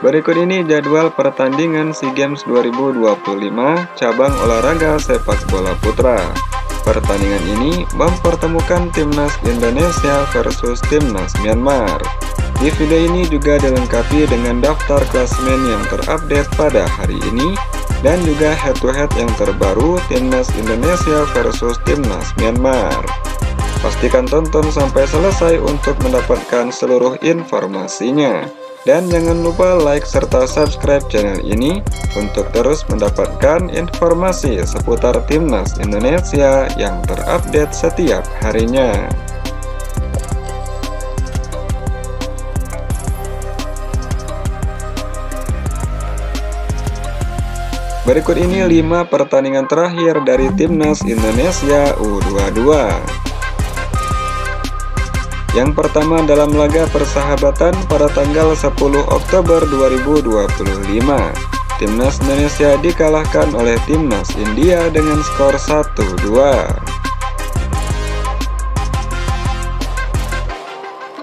Berikut ini jadwal pertandingan SEA Games 2025 cabang olahraga sepak bola putra. Pertandingan ini mempertemukan Timnas Indonesia versus Timnas Myanmar. Di video ini juga dilengkapi dengan daftar klasemen yang terupdate pada hari ini dan juga head-to-head yang terbaru Timnas Indonesia versus Timnas Myanmar. Pastikan tonton sampai selesai untuk mendapatkan seluruh informasinya. Dan jangan lupa like serta subscribe channel ini untuk terus mendapatkan informasi seputar Timnas Indonesia yang terupdate setiap harinya. Berikut ini 5 pertandingan terakhir dari Timnas Indonesia U22. Yang pertama dalam laga persahabatan pada tanggal 10 Oktober 2025, Timnas Indonesia dikalahkan oleh Timnas India dengan skor 1-2.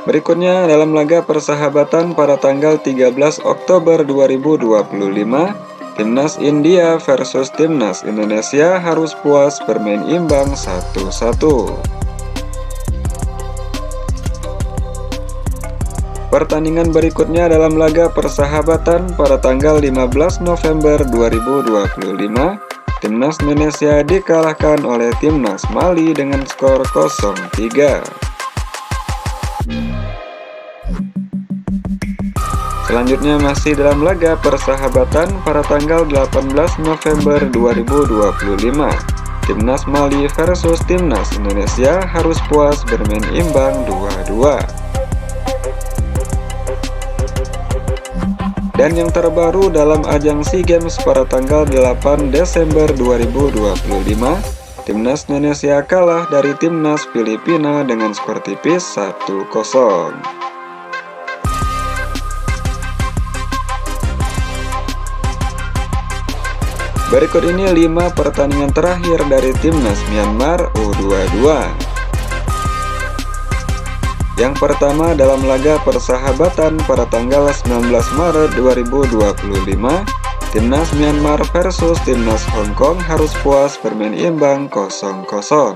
Berikutnya dalam laga persahabatan pada tanggal 13 Oktober 2025, Timnas India versus Timnas Indonesia harus puas bermain imbang 1-1. Pertandingan berikutnya dalam laga persahabatan pada tanggal 15 November 2025, Timnas Indonesia dikalahkan oleh Timnas Mali dengan skor 0-3. Selanjutnya masih dalam laga persahabatan pada tanggal 18 November 2025, Timnas Mali versus Timnas Indonesia harus puas bermain imbang 2-2. Dan yang terbaru dalam ajang SEA Games pada tanggal 8 Desember 2025, Timnas Indonesia kalah dari Timnas Filipina dengan skor tipis 1-0. Berikut ini 5 pertandingan terakhir dari Timnas Myanmar U22. Yang pertama dalam laga persahabatan pada tanggal 19 Maret 2025, Timnas Myanmar versus Timnas Hong Kong harus puas bermain imbang 0-0.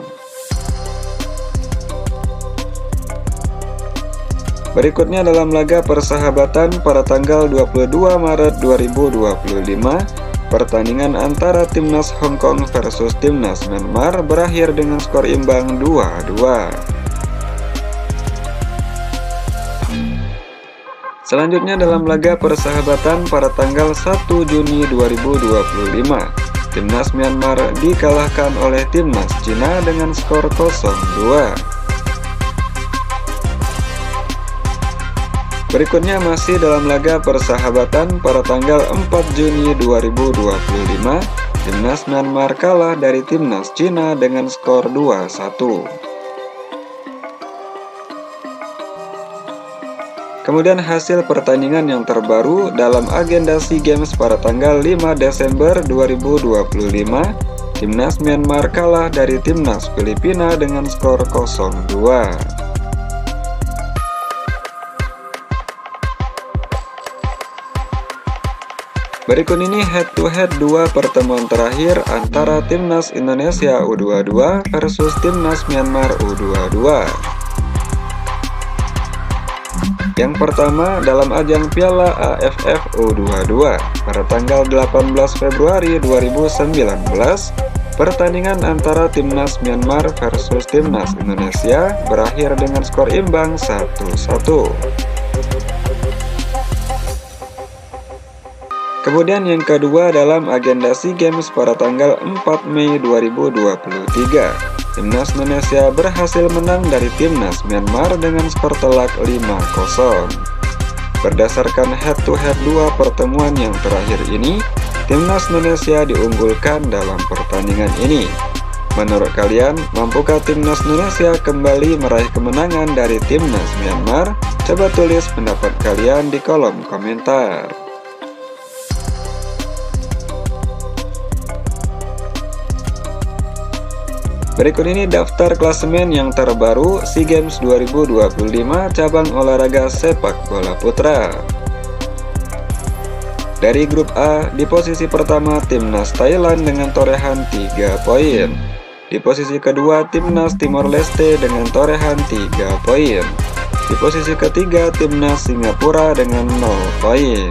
Berikutnya dalam laga persahabatan pada tanggal 22 Maret 2025, pertandingan antara Timnas Hong Kong versus Timnas Myanmar berakhir dengan skor imbang 2-2. Selanjutnya dalam laga persahabatan pada tanggal 1 Juni 2025, Timnas Myanmar dikalahkan oleh Timnas Cina dengan skor 0-2. Berikutnya masih dalam laga persahabatan pada tanggal 4 Juni 2025, Timnas Myanmar kalah dari Timnas Cina dengan skor 2-1. Kemudian hasil pertandingan yang terbaru dalam agenda SEA Games pada tanggal 5 Desember 2025, Timnas Myanmar kalah dari Timnas Filipina dengan skor 0-2. Berikut ini head-to-head 2 pertemuan terakhir antara Timnas Indonesia U22 versus Timnas Myanmar U22. Yang pertama dalam ajang Piala AFF U22 pada tanggal 18 Februari 2019, pertandingan antara Timnas Myanmar versus Timnas Indonesia berakhir dengan skor imbang 1-1. Kemudian yang kedua dalam agenda SEA Games pada tanggal 4 Mei 2023, Timnas Indonesia berhasil menang dari Timnas Myanmar dengan skor telak 5-0. Berdasarkan head-to-head 2 pertemuan yang terakhir ini, Timnas Indonesia diunggulkan dalam pertandingan ini. Menurut kalian, mampukah Timnas Indonesia kembali meraih kemenangan dari Timnas Myanmar? Coba tulis pendapat kalian di kolom komentar. Berikut ini daftar klasemen yang terbaru SEA Games 2025 cabang olahraga sepak bola putra. Dari grup A, di posisi pertama Timnas Thailand dengan torehan 3 poin. Di posisi kedua Timnas Timor Leste dengan torehan 3 poin. Di posisi ketiga Timnas Singapura dengan 0 poin.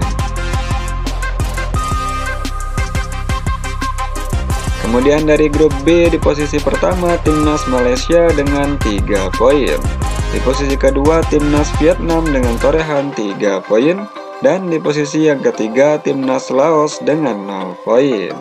Kemudian dari grup B, di posisi pertama Timnas Malaysia dengan 3 poin. Di posisi kedua Timnas Vietnam dengan torehan 3 poin. Dan di posisi yang ketiga Timnas Laos dengan 0 poin.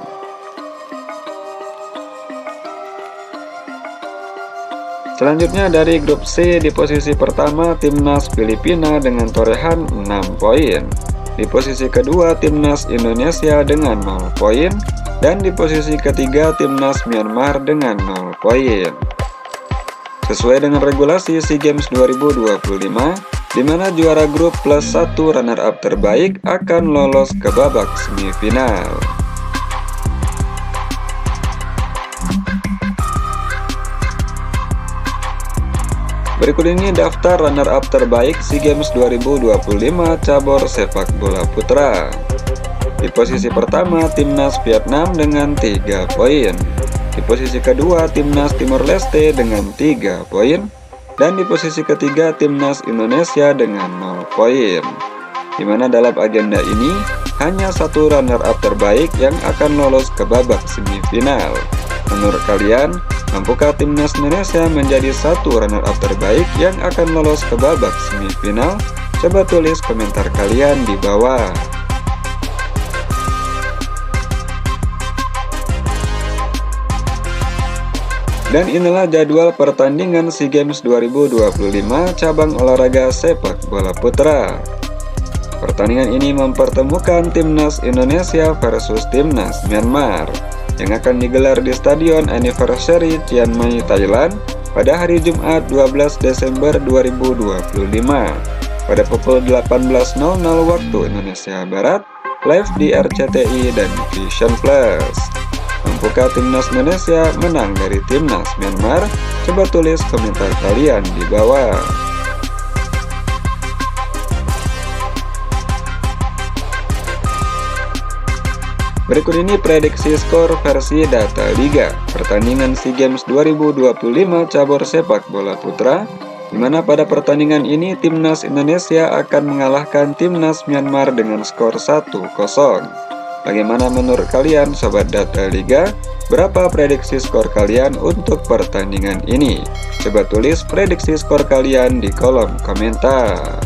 Selanjutnya dari grup C, di posisi pertama Timnas Filipina dengan torehan 6 poin. Di posisi kedua Timnas Indonesia dengan 0 poin. Dan di posisi ketiga Timnas Myanmar dengan 0 poin. Sesuai dengan regulasi SEA Games 2025, di mana juara grup plus 1 runner-up terbaik akan lolos ke babak semifinal. Berikut ini daftar runner-up terbaik SEA Games 2025 cabur sepak bola putra. Di posisi pertama Timnas Vietnam dengan 3 poin. Di posisi kedua Timnas Timor Leste dengan 3 poin. Dan di posisi ketiga Timnas Indonesia dengan 0 poin. Di mana dalam agenda ini hanya satu runner-up terbaik yang akan lolos ke babak semifinal. Menurut kalian, mampukah Timnas Indonesia menjadi satu runner-up terbaik yang akan lolos ke babak semifinal? Coba tulis komentar kalian di bawah. Dan inilah jadwal pertandingan SEA Games 2025 cabang olahraga sepak bola putra. Pertandingan ini mempertemukan Timnas Indonesia versus Timnas Myanmar yang akan digelar di Stadion Anniversary Chiang Mai, Thailand pada hari Jumat 12 Desember 2025 pada pukul 18.00 waktu Indonesia Barat, live di RCTI dan Vision Plus. Mampukah Timnas Indonesia menang dari Timnas Myanmar? Coba tulis komentar kalian di bawah. Berikut ini prediksi skor versi data Liga pertandingan SEA Games 2025 cabur sepak bola putra, di mana pada pertandingan ini Timnas Indonesia akan mengalahkan Timnas Myanmar dengan skor 1-0. Bagaimana menurut kalian Sobat Data Liga? Berapa prediksi skor kalian untuk pertandingan ini? Coba tulis prediksi skor kalian di kolom komentar.